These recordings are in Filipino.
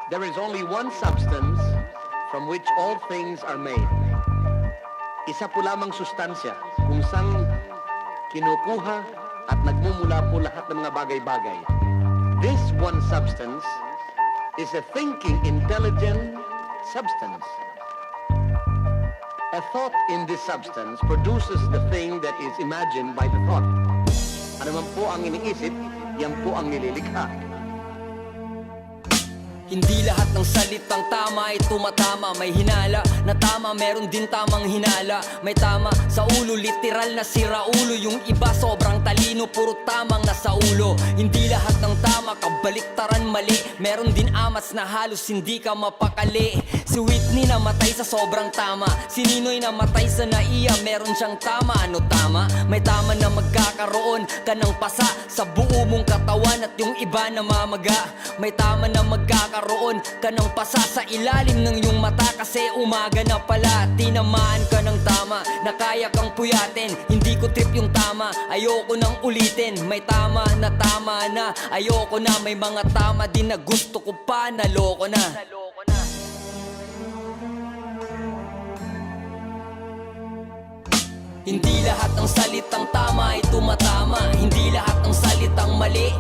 There is only one substance from which all things are made. Isa po lamang sustansya kung saan kinukuha at nagmumula po lahat ng mga bagay-bagay. This one substance is a thinking, intelligent substance. A thought in this substance produces the thing that is imagined by the thought. Ano man po ang iniisip, yan po ang nililikha. Hindi lahat ng salitang tama ay tumatama. May hinala na tama, meron din tamang hinala. May tama sa ulo, literal na sira ulo. Yung iba sobrang talino, puro tamang nasa ulo. Hindi lahat ng tama, kabaliktaran mali. Meron din amas na halos hindi ka mapakali. Si Whitney namatay sa sobrang tama. Si Ninoy namatay sa naiya, meron siyang tama. Ano tama? May tama na magkakaroon ka ng pasa sa buo mong katawan at yung iba namamaga. May tama na magkakaroon ka ng pasa sa ilalim ng iyong mata kasi umaga na pala. Tinamaan ka ng tama na kaya kang puyatin. Hindi ko trip yung tama, ayoko nang ulitin. May tama na ayoko na. May mga tama din na gusto ko pa, naloko na. Hindi lahat ng salitang tama ay tumatama. Hindi lahat ng salitang mali.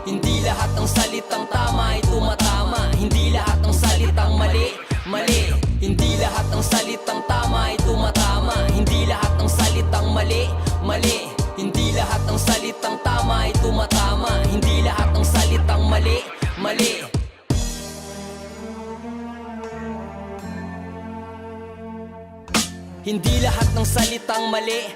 Hindi lahat ng salitang tama ay tumatama. Hindi lahat ng salitang mali. Hindi lahat ng salitang tama ay tumatama. Hindi lahat ng salitang mali. Hindi lahat ng salitang tama ay tumatama. Hindi lahat ng salitang mali. Hindi lahat ng salitang mali.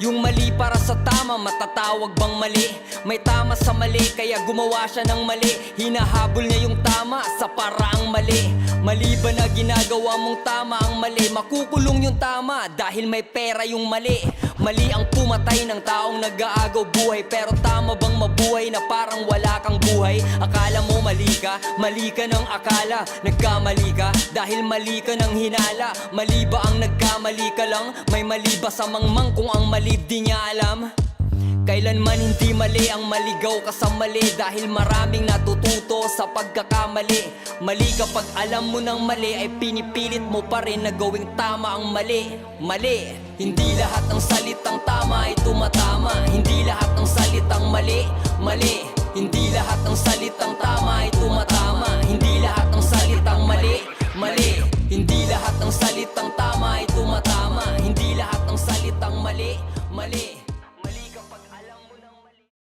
Yung mali para sa tama, matatawag bang mali? May tama sa mali, kaya gumawa siya ng mali. Hinahabol niya yung tama sa paraang mali. Mali ba na ginagawa mong tama ang mali? Makukulong yung tama dahil may pera yung mali. Mali ang pumatay ng taong nag-aagaw buhay. Pero tama bang mabuhay na parang wala kang buhay? Akala mo mali ka ng akala. Nagkamali ka dahil mali ka ng hinala. Mali ba ang nagkamali ka lang? May mali ba sa mangmang kung ang mali di niya alam? Kailanman hindi mali ang maligaw ka sa mali. Dahil maraming natututo sa pagkakamali. Mali kapag alam mo ng mali ay pinipilit mo pa rin na gawing tama ang mali. Hindi lahat ng salitang tama ay tumatama. Hindi lahat ng salitang mali. Hindi lahat ng salitang tama ay tumatama. Hindi lahat ng salitang mali. Hindi lahat ng salitang tama ay tumatama. Hindi lahat ng salitang mali.